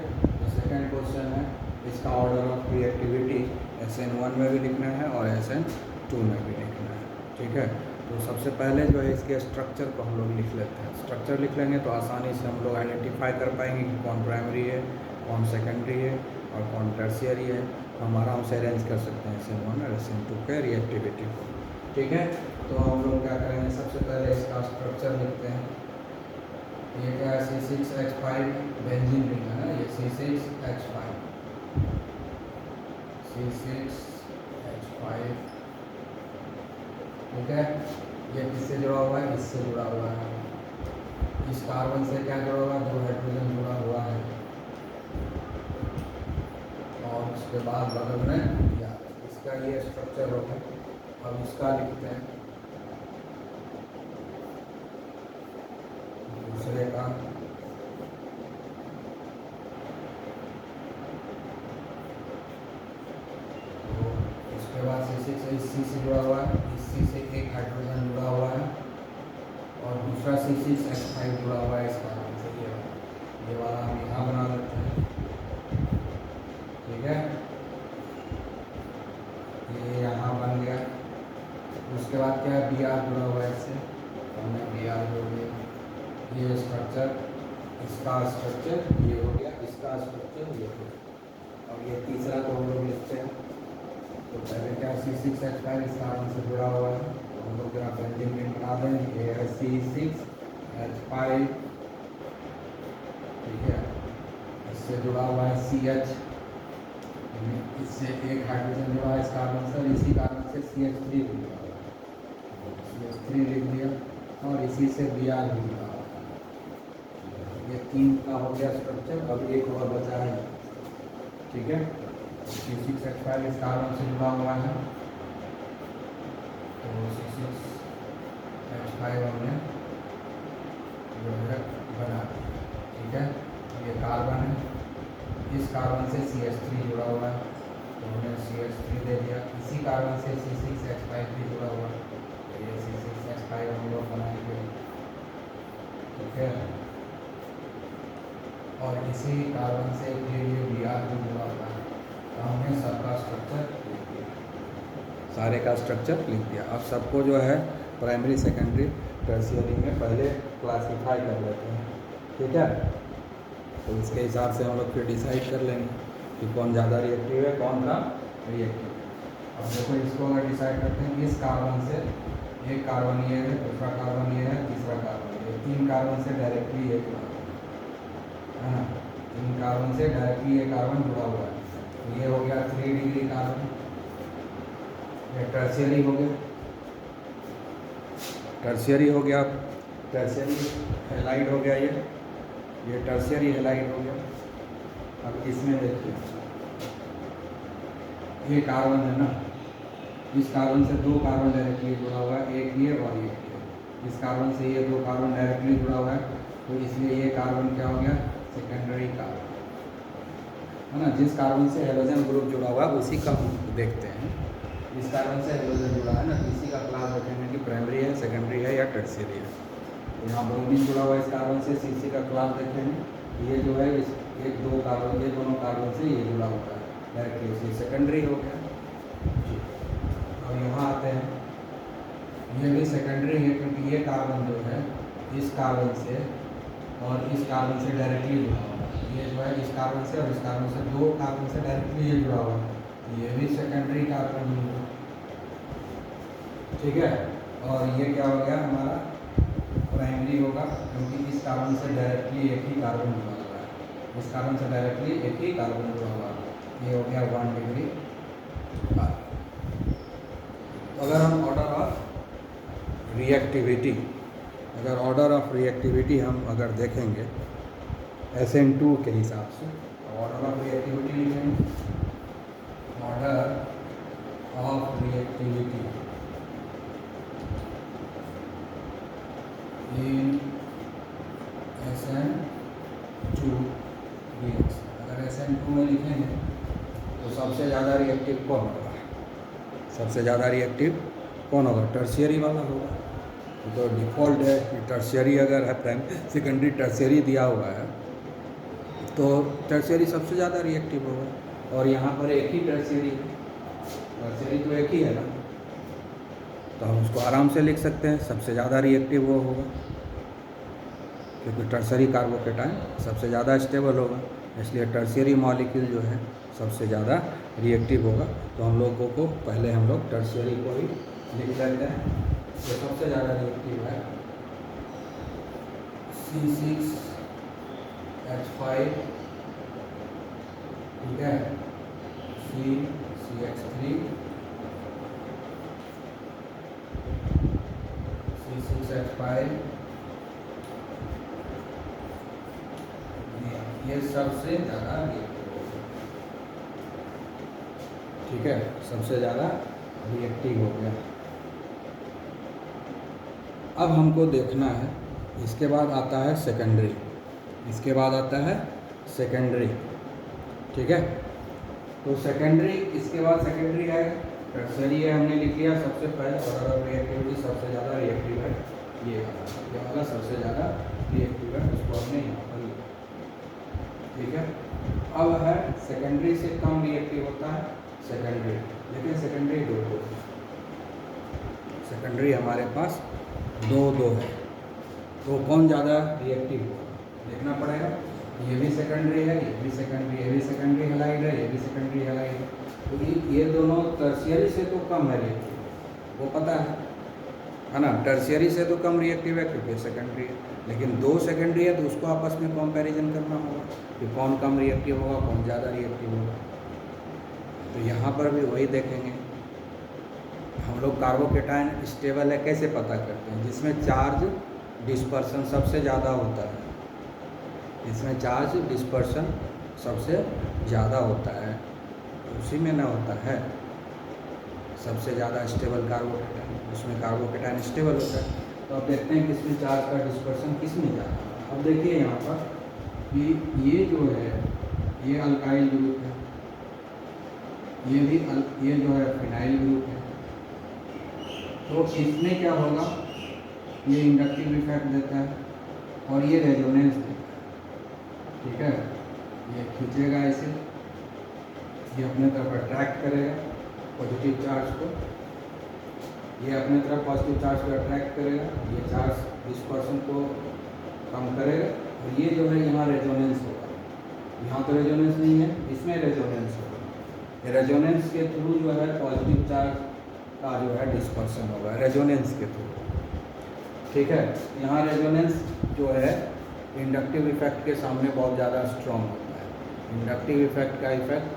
सेकेंड क्वेश्चन है इसका ऑर्डर ऑफ रिएक्टिविटी SN1 में भी लिखना है और SN2 में भी लिखना है। ठीक है, तो सबसे पहले जो है इसके स्ट्रक्चर को हम लोग लिख लेते हैं। स्ट्रक्चर लिख लेंगे तो आसानी से हम लोग आइडेंटिफाई कर पाएंगे कि कौन प्राइमरी है, कौन सेकेंडरी है और कौन टर्शियरी है। हम आराम से अरेंज कर सकते हैं SN1 और SN2 के रिएक्टिविटी को। ठीक है, तो हम लोग क्या करेंगे, सबसे पहले इसका स्ट्रक्चर लिखते हैं। ये क्या है, C6H5 बेंजीन रिंग है ना, ये C6H5 C6H5। ठीक है, ये किससे जुड़ा हुआ है, इससे जुड़ा हुआ है, इस कार्बन से क्या जुड़ा हुआ है, 2 हाइड्रोजन जुड़ा हुआ है, और उसके बाद बगल में या इसका ये स्ट्रक्चर होगा। अब इसका लिखते हैं दूसरे का, तो इसके बाद C6 इस C से जुड़ा हुआ है, इस C से एक हाइड्रोजन जुड़ा हुआ है और दूसरा C6H5 जुड़ा हुआ है इस कार्बन से। ये वाला हम यहाँ बना लेते हैं। ठीक है, ये यहाँ बन गया। उसके बाद क्या है, Br जुड़ा हुआ है इससे, हमने Br जोड़ दिया। ये स्ट्रक्चर, इसका स्ट्रक्चर ये हो गया, इसका स्ट्रक्चर ये हो गया। अब ये तीसरा को हम लोग लिखते हैं। तो पहले क्या, C6H5 इस कार्बन से जुड़ा हुआ है, तो हम लोग जरा बेंजीन रिंग बना दें। ये है C6H5, ठीक है, इससे जुड़ा हुआ है CH, इससे एक हाइड्रोजन जुड़ा है इस कार्बन से, इसी कार्बन से CH3 भी जुड़ा हुआ है, CH3 लिख दिया, और इसी से Br भी जुड़ा हुआ है। ये 3 का हो गया स्ट्रक्चर। अब एक और बचा है। ठीक है, C6H5 इस कार्बन से जुड़ा हुआ है, तो C6H5 हमने जो है बना दिया। ठीक है। ये कार्बन है, इस कार्बन से CH3 जुड़ा हुआ है तो हमने CH3 दे दिया। इसी कार्बन से C6H5 भी जुड़ा हुआ है तो ये C6H5 हम लोग बनाएंगे, ठीक है। और इसी कार्बन से फिर ये Br भी जुड़ा हुआ है तो हमने सबका स्ट्रक्चर लिख दिया, सारे का स्ट्रक्चर लिख दिया। अब सबको जो है प्राइमरी सेकेंडरी टर्शियरी में पहले क्लासीफाई कर लेते हैं, ठीक है। तो इसके हिसाब से हम लोग फिर डिसाइड कर लेंगे कि कौन ज़्यादा रिएक्टिव है, कौन का रिएक्टिव है। अब देखो इसको अगर डिसाइड करते हैं, इस कार्बन से एक कार्बन ये है, दूसरा कार्बन ये है, तीसरा कार्बन ये, 3 कार्बन से डायरेक्टली एक है ना, 3 कार्बन से डायरेक्टली एक कार्बन जुड़ा हुआ है तो ये हो गया 3 डिग्री कार्बन, ये टर्शियरी हो गया, टर्शियरी हो गया, टर्शियरी हैलाइड हो गया, ये टर्शियरी हैलाइड हो गया। अब इसमें देखिए ये कार्बन है ना, इस कार्बन से 2 कार्बन डायरेक्टली जुड़ा हुआ है, एक ये और एक ये। इस कार्बन से ये 2 कार्बन डायरेक्टली जुड़ा हुआ है तो इसलिए ये कार्बन क्या हो गया, सेकेंडरी कार्बन, है ना। जिस कार्बन से हेलोजन ग्रुप जुड़ा हुआ है उसी का हम देखते हैं। इस कार्बन से हेलोजन जुड़ा है ना, इसी का क्लास रखेंगे कि प्राइमरी है, सेकेंडरी है या टर्शियरी है। यहाँ ब्रोमीन जुड़ा हुआ है इस कार्बन से, CC का क्लास देखेंगे, ये जो है इस 1-2 कार्बन, ये दोनों कार्बन से ये जुड़ा होता है डायरेक्टली, इसलिए सेकेंडरी हो गया। अब यहाँ आते हैं, ये भी सेकेंडरी है क्योंकि ये कार्बन जो है इस कार्बन से और इस कार्बन से डायरेक्टली जुड़ा हुआ है। ये जो है इस कार्बन से और इस कार्बन से 2 कार्बन से डायरेक्टली ये जुड़ा हुआ है, ये भी सेकेंडरी कार्बन होगा, ठीक है। और ये क्या हो गया हमारा प्राइमरी होगा क्योंकि इस कार्बन से डायरेक्टली एक ही कार्बन जुड़ा हुआ है, इस कार्बन से डायरेक्टली एक ही कार्बन जुड़ा हुआ है, ये हो गया 1 डिग्री। अगर हम ऑर्डर ऑफ रिएक्टिविटी, अगर ऑर्डर ऑफ रिएक्टिविटी हम अगर देखेंगे SN2 के हिसाब से, ऑर्डर ऑफ रिएक्टिविटी लिखेंगे, order of reactivity in SN2 reaction. अगर SN2 में लिखेंगे तो सबसे ज़्यादा रिएक्टिव कौन होगा, सबसे ज़्यादा रिएक्टिव कौन होगा, टर्शियरी वाला होगा। तो डिफ़ॉल्ट है कि टर्शियरी अगर है, प्राइमरी सेकेंडरी टर्शियरी दिया हुआ है तो टर्शियरी सबसे ज़्यादा रिएक्टिव होगा। और यहाँ पर एक ही टर्शियरी है, टर्शियरी तो एक ही है ना, तो हम उसको आराम से लिख सकते हैं, सबसे ज़्यादा रिएक्टिव वो होगा क्योंकि टर्शियरी कार्बोकेटाइन सबसे ज़्यादा स्टेबल होगा, इसलिए टर्शियरी मॉलिक्यूल जो है सबसे ज़्यादा रिएक्टिव होगा। तो हम लोगों को पहले हम लोग टर्शियरी को ही लिख लेते हैं। तो सबसे ज़्यादा रिएक्टिव है C6H5, ठीक है, CH3, C6H5, ये सबसे ज़्यादा रिएक्टिव होगा, ठीक है, सबसे ज़्यादा रिएक्टिव हो गया। अब हमको देखना है, इसके बाद आता है सेकेंडरी, इसके बाद आता है सेकेंडरी, ठीक है। तो सेकेंडरी, इसके बाद सेकेंडरी है, टर्शियरी है, हमने लिख लिया सबसे पहले। ऑर्डर ऑफ रिएक्टिविटी सबसे ज़्यादा रिएक्टिव है, ये वाला सबसे ज़्यादा रिएक्टिव है, उसको हमने यहाँ पर लिखा, ठीक है। अब है सेकेंडरी से कम रिएक्टिव होता है सेकेंडरी, लेकिन सेकेंडरी दो सेकेंडरी हमारे पास 2 है, तो कौन ज़्यादा रिएक्टिव होगा देखना पड़ेगा। ये भी सेकेंडरी है, ये भी सेकेंडरी, ये भी सेकेंडरी हैलाइड है, ये भी सेकेंडरी हैलाइड है, तो ये दोनों टर्शियरी से तो कम है रिएक्टिव, वो पता है ना। टर्शियरी से तो कम रिएक्टिव है क्योंकि सेकेंडरी है, लेकिन 2 सेकेंडरी है तो उसको आपस में कंपैरिजन करना होगा कि कौन कम रिएक्टिव होगा, कौन ज़्यादा रिएक्टिव होगा। तो यहाँ पर भी वही देखेंगे हम लोग, कार्बोकेटाइन स्टेबल है कैसे पता करते हैं, जिसमें चार्ज डिस्पर्सन सबसे ज़्यादा होता है, इसमें चार्ज डिस्पर्सन सबसे ज़्यादा होता है, उसी में ना होता है सबसे ज़्यादा स्टेबल कार्बोकेटाइन, उसमें कार्बोकेटाइन स्टेबल होता है। तो अब देखते हैं किसमें चार्ज का डिस्पर्सन किसमें ज़्यादा। अब देखिए यहाँ पर कि ये जो है ये अल्काइल ग्रुप है, ये जो है फिनाइल ग्रुप है। तो इसमें क्या होगा, ये इंडक्टिव इफेक्ट देता है और ये रेजोनेंस देता है। ठीक है, ये खींचेगा ऐसे, ये अपने तरफ अट्रैक्ट करेगा पॉजिटिव चार्ज को, ये अपने तरफ पॉजिटिव चार्ज को अट्रैक्ट करेगा, ये चार्ज डिस्पर्सन को कम करेगा और ये जो है यहाँ रेजोनेंस होगा। यहाँ तो रेजोनेंस नहीं है, इसमें रेजोनेंस होगा। रेजोनेंस के थ्रू जो है पॉजिटिव चार्ज का जो है डिस्पर्सन होगा रेजोनेंस के थ्रू। ठीक है, यहाँ रेजोनेंस जो है इंडक्टिव इफेक्ट के सामने बहुत ज़्यादा स्ट्रॉन्ग होता है। इंडक्टिव इफेक्ट का इफेक्ट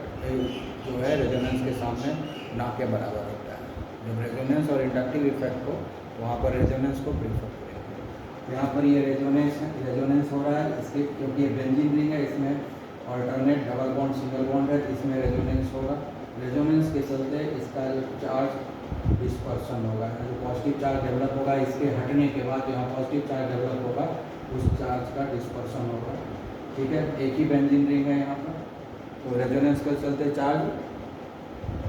जो है रेजोनेंस के सामने ना के बराबर होता है। जब रेजोनेंस और इंडक्टिव इफेक्ट हो वहाँ पर रेजोनेंस को प्रीफर करेंगे। यहाँ पर ये रेजोनेंस हो रहा है इसके, क्योंकि ये बेंजीन रिंग है, इसमें alternate double bond single bond है, तो इसमें रेजोनेंस होगा। रेजोनेंस के चलते इसका जो चार्ज डिस्पर्सन होगा, जो पॉजिटिव चार्ज डेवलप होगा इसके हटने के बाद यहाँ पॉजिटिव चार्ज डेवलप होगा, उस चार्ज का डिस्पर्सन होगा। ठीक है, एक ही बेंजीन रिंग है यहाँ पर, तो रेजोनेंस के चलते चार्ज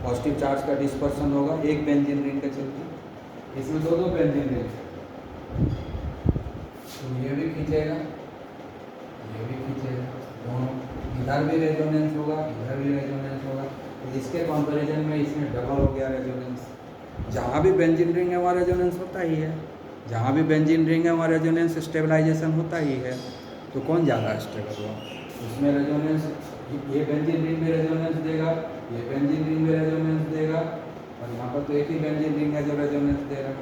पॉजिटिव चार्ज का डिस्पर्सन होगा एक बेंजीन रिंग के चलते। इसमें दो बेंजीन रिंग है, तो ये भी खींचेगा, ये भी खींचेगा, दोनों इधर भी रेजोनेंस होगा, इधर भी रेजोनेंस होगा। तो इसके कंपैरिजन में इसमें डबल हो गया रेजोनेंस। जहाँ भी बेंजीन रिंग है वहाँ रेजोनेंस होता ही है, जहाँ भी बेंजीन रिंग है वहाँ रेजोनेंस स्टेबलाइजेशन होता ही है। तो कौन ज़्यादा स्टेबल हुआ, उसमें रेजोनेंस, ये बेंजीन रिंग में रेजोनेंस देगा, ये बेंजीन रिंग में रेजोनेंस देगा, और यहाँ पर तो एक ही बेंजीन रिंग है जो रेजोनेंस दे रहा है।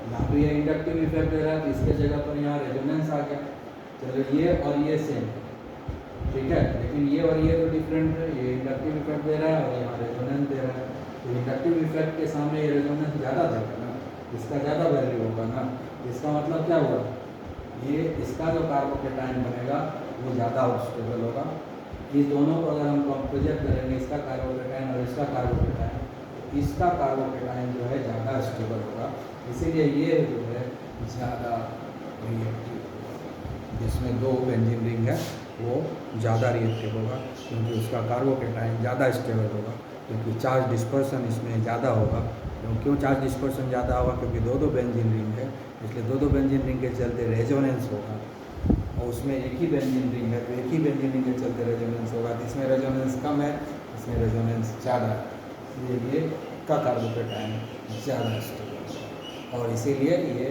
यहाँ पर ये इंडक्टिव इफेक्ट दे रहा है, तो इसके जगह पर यहाँ रेजोनेंस आ गया। चलो ये और ये सेम है, ठीक है, लेकिन ये और ये तो डिफरेंट है, ये इंडक्टिव इफेक्ट दे रहा है और यहाँ रेजोनेंस दे रहा है। तो इंडक्टिव इफेक्ट के सामने ये रेजोनेंस ज़्यादा देगा ना, इसका ज़्यादा वैल्यू होगा ना। इसका मतलब क्या हुआ, ये इसका जो कार्बोकेटाइन बनेगा वो ज़्यादा स्टेबल होगा। इस दोनों को अगर हम कंपेयर करेंगे, इसका कार्बोकेटाइन और इसका कार्बोकेटाइन, तो इसका कार्बोकेटाइन जो है ज़्यादा स्टेबल होगा, इसीलिए ये जो है ज़्यादा रिएक्टिव होगा। जिसमें दो बेंजीन रिंग है वो ज़्यादा रिएक्टिव होगा, क्योंकि उसका कार्बोकेटाइन ज़्यादा स्टेबल होगा, क्योंकि चार्ज डिस्पर्सन इसमें ज़्यादा होगा। क्यों चार्ज डिस्पर्सन ज़्यादा होगा, क्योंकि दो बेंजीन रिंग है, इसलिए दो बेंजीन रिंग के चलते रेजोनेंस होगा। और उसमें एक ही बेंजीन रिंग है, तो एक ही बेंजीन रिंग के चलते रेजोनेंस होगा। तो इसमें रेजोनेंस कम है, इसमें रेजोनेंस ज़्यादा है, इसलिए ये का कार्बोकेटाइन ज़्यादा स्टेबल होगा, और इसीलिए ये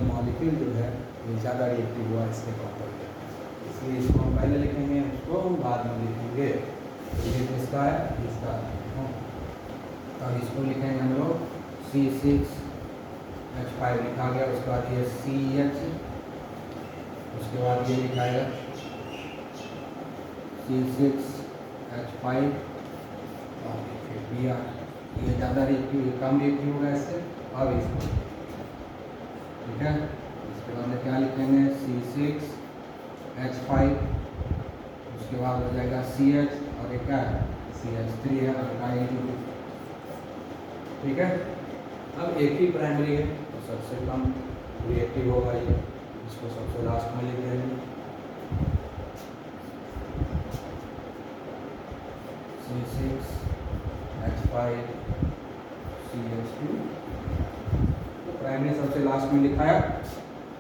मॉलिक्यूल जो है ये ज़्यादा रिएक्टिव हुआ इसके कंपेयर। इसलिए इसको हम पहले लिखेंगे, उसको हम बाद में लिखेंगे। ये किसका है, इसका है। अब इसको लिखेंगे हम लोग C6H5 लिखा गया, उसके बाद ये CH, उसके बाद ये लिखाएगा C6H5 और फिर Br। ये ज़्यादा रिएक्टिव, कम रिएक्टिव होगा इससे। अब इसको ठीक है, इसके बाद में क्या लिखेंगे C6H5, उसके बाद हो जाएगा CH, और एक क्या है CH3 है अल्काइल ग्रुप। ठीक है, अब एक ही प्राइमरी है तो सबसे कम रिएक्टिव होगा ये, इसको सबसे लास्ट में लिख देंगे C6H5 CH2। तो प्राइमरी सबसे लास्ट में लिखाया,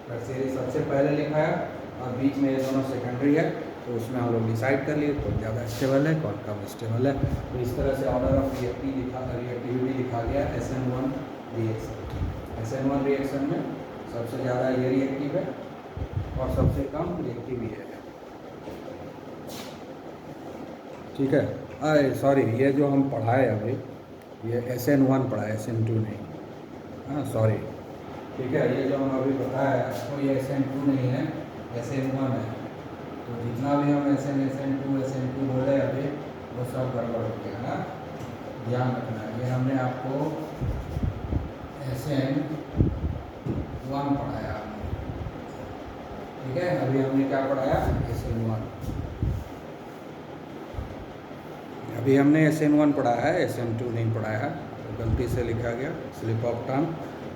टर्शियरी सबसे पहले लिखाया, और बीच में ये दोनों सेकेंडरी है, तो उसमें हम लोग डिसाइड कर लिए कौन ज़्यादा स्टेबल है कौन कम स्टेबल है। तो इस तरह से ऑर्डर ऑफ रिएक्टिविटी लिखा गया SN1 रिएक्शन। SN1 रिएक्शन में सबसे ज़्यादा ये रिएक्टिव है और सबसे कम रिएक्टिव ये है। ठीक है, अरे सॉरी, ये जो हम पढ़ाए अभी ये SN1 पढ़ा है, SN2 नहीं, हाँ सॉरी। ठीक है, ये जो हम अभी बताया आपको ये SN2 नहीं है, SN1 है। तो जितना भी हम SN2 बोले अभी वो सब गड़बड़ हो गया ना, ध्यान रखना। ये हमने आपको SN1 पढ़ाया हमने, ठीक है। अभी हमने क्या पढ़ाया, SN1। अभी हमने SN1 पढ़ा है, SN2 नहीं पढ़ाया है, तो गलती से लिखा गया, स्लिप ऑफ टंग।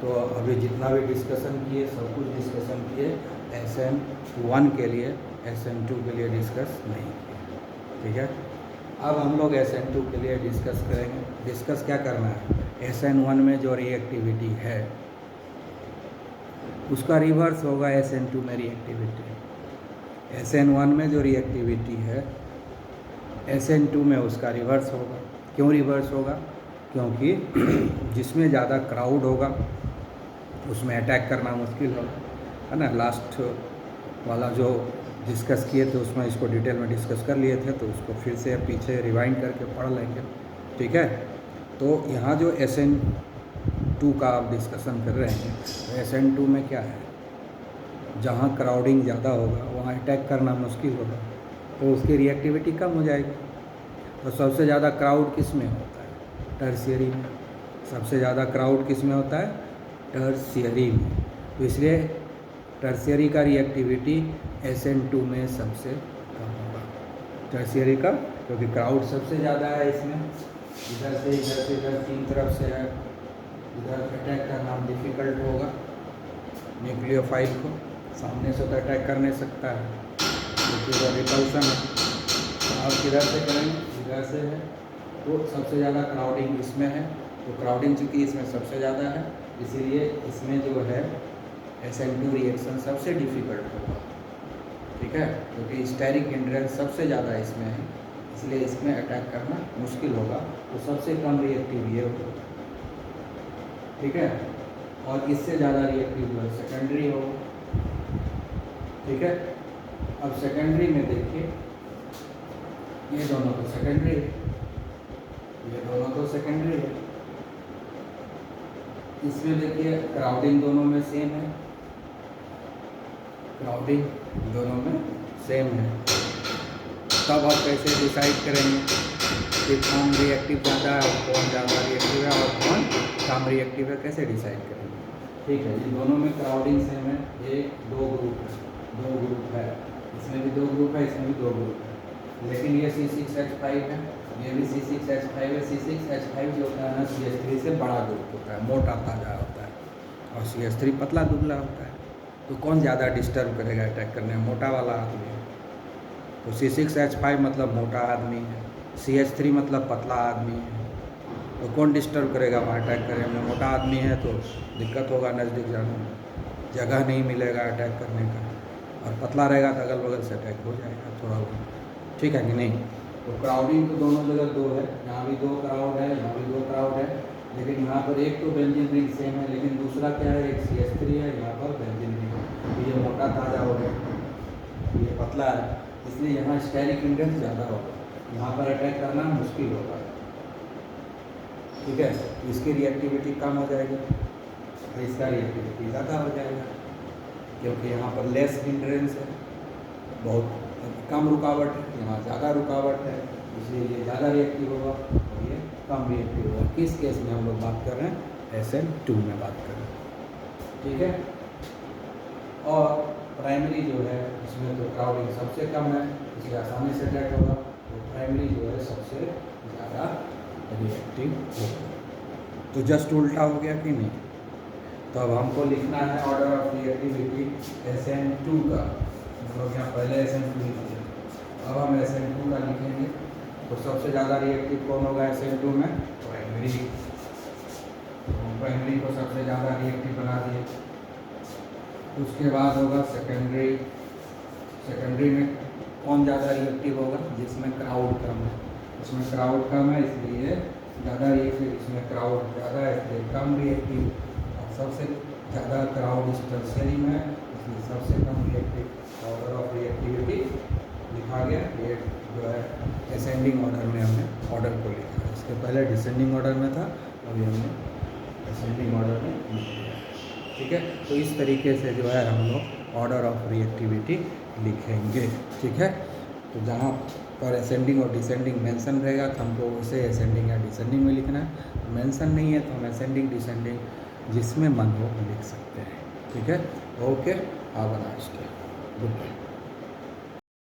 तो अभी जितना भी डिस्कशन किए सब कुछ डिस्कशन किए, SN1 के लिए, SN2 के लिए डिस्कस नहीं किया। ठीक है, अब हम लोग SN2 के लिए डिस्कस करेंगे। डिस्कस क्या करना है, SN1 में जो रिएक्टिविटी है उसका रिवर्स होगा SN2 में रिएक्टिविटी। SN1 में जो रिएक्टिविटी है SN2 में उसका रिवर्स होगा। क्यों रिवर्स होगा, क्योंकि जिसमें ज़्यादा क्राउड होगा उसमें अटैक करना मुश्किल होगा, है ना। लास्ट वाला जो डिस्कस किए थे उसमें इसको डिटेल में डिस्कस कर लिए थे, तो उसको फिर से पीछे रिवाइंड करके पढ़ लेंगे। ठीक है, तो यहाँ जो SN2 का आप डिस्कशन कर रहे हैं, तो SN2 में क्या है, जहाँ क्राउडिंग ज़्यादा होगा वहाँ अटैक करना मुश्किल होगा, तो उसकी रिएक्टिविटी कम हो जाएगी। तो सबसे ज़्यादा क्राउड किस में होता है, टर्शियरी में। सबसे ज़्यादा क्राउड किस में होता है, टर्शियरी में। तो इसलिए टर्शियरी का रिएक्टिविटी SN2 में सबसे कम होगा, टर्शियरी का, क्योंकि क्राउड सबसे ज़्यादा है इसमें। इधर से इधर तीन तरफ से है, इधर अटैक करना डिफ़िकल्ट होगा। न्यूक्लियोफाइल को सामने से तो अटैक कर नहीं सकता है, क्योंकि इधर रिपल्सन है। आप किधर से करेंगे, इधर से है, तो सबसे ज़्यादा क्राउडिंग इसमें है। तो क्राउडिंग चूँकि इसमें सबसे ज़्यादा है, इसीलिए इसमें जो है SN2 रिएक्शन सबसे डिफ़िकल्ट होगा। ठीक है, क्योंकि स्टेरिक हिंड्रेंस सबसे ज़्यादा इसमें है, इसलिए इसमें अटैक करना मुश्किल होगा। तो सबसे कम रिएक्टिव ये होगा। ठीक है, और इससे ज़्यादा रिएक्टिव जो है सेकेंडरी होगा। ठीक है, अब सेकेंडरी में देखिए, ये दोनों तो सेकेंडरी है, ये दोनों तो सेकेंडरी है। इसमें देखिए क्राउडिंग दोनों में सेम है, क्राउडिंग दोनों में सेम है। तब आप कैसे डिसाइड करेंगे कि कौन रिएक्टिव ज़्यादा है और कौन ज़्यादा रिएक्टिव है और कौन कम रिएक्टिव है, कैसे डिसाइड करेंगे। ठीक है, इन दोनों में क्राउडिंग सेम है, ये दो ग्रुप है, इसमें भी दो ग्रुप है, इसमें भी दो ग्रुप है। लेकिन ये C6H5 है, ये भी C6H5 है। C6H5 जो होता है ना, CH3 से बड़ा ग्रुप होता है, मोटा ताज़ा होता है, और CH3 पतला दुबला होता है। तो कौन ज़्यादा डिस्टर्ब करेगा अटैक करने में, मोटा वाला आदमी है। तो C6H5 मतलब मोटा आदमी है, CH3 मतलब पतला आदमी है। तो कौन डिस्टर्ब करेगा वहाँ अटैक करने में, मोटा आदमी है तो दिक्कत होगा नज़दीक जाने में, जगह नहीं मिलेगा अटैक करने का, और पतला रहेगा तो अगल बगल से अटैक हो जाएगा थोड़ा बहुत। ठीक है कि नहीं। तो क्राउडिंग तो दोनों जगह दो है, यहाँ भी दो क्राउड है, यहाँ भी दो क्राउड है। लेकिन यहाँ पर एक तो बेंजीन रिंग सेम है, लेकिन दूसरा क्या है, एक CH3 है, यहाँ पर बेंजीन रिंग है। ये मोटा ताज़ा हो गया, ये पतला है, इसलिए यहाँ स्टेरिक हिंड्रेंस ज़्यादा होगा, यहाँ पर अटैक करना मुश्किल होगा। ठीक है, इसकी रिएक्टिविटी कम हो जाएगी, इसका रिएक्टिविटी ज़्यादा हो जाएगा, क्योंकि यहाँ पर लेस हिंड्रेंस है, बहुत कम रुकावट है, यहाँ ज़्यादा रुकावट है, इसलिए ये ज़्यादा रिएक्टिव होगा और ये कम रिएक्टिव होगा। किस केस में हम लोग बात कर रहे हैं, SN2 में बात कर रहे हैं। ठीक है, और प्राइमरी जो है इसमें तो क्राउडिंग सबसे कम है, इसलिए आसानी से अटैक होगा। तो प्राइमरी जो है सबसे ज़्यादा रिएक्टिव होगा। तो जस्ट उल्टा हो गया कि नहीं। तो अब हमको लिखना है ऑर्डर ऑफ रिएक्टिविटी SN2 का। हम लोग यहाँ पहले SN2 लिखे, अब हम SN2 का लिखेंगे। तो सबसे ज़्यादा रिएक्टिव कौन होगा SN2 में, प्राइमरी। प्राइमरी को सबसे ज़्यादा रिएक्टिव बना दिए। उसके बाद होगा सेकेंडरी। सेकेंडरी में कौन ज़्यादा रिएक्टिव होगा, जिसमें क्राउड कम है। इसमें क्राउड कम है इसलिए ज़्यादा रिएक्टिव, इसमें क्राउड ज़्यादा है इसलिए कम रिएक्टिव। और सबसे ज़्यादा क्राउड इस टर्शियरी में है इसलिए सबसे कम रिएक्टिव। ऑर्डर ऑफ रिएक्टिविटी लिखा गया, ये जो है असेंडिंग ऑर्डर में हमने ऑर्डर को लिखा है। इसके पहले डिसेंडिंग ऑर्डर में था, अभी हमने असेंडिंग ऑर्डर में लिख दिया। ठीक है, तो इस तरीके से जो है हम लोग ऑर्डर ऑफ रिएक्टिविटी लिखेंगे। ठीक है, तो जहाँ पर असेंडिंग और डिसेंडिंग मेंशन रहेगा तो हमको उसे असेंडिंग या डिसेंडिंग में लिखना है। मेंशन नहीं है तो हम असेंडिंग डिसेंडिंग जिसमें मन हो लिख सकते हैं। ठीक है, okay, have a nice day, good bye.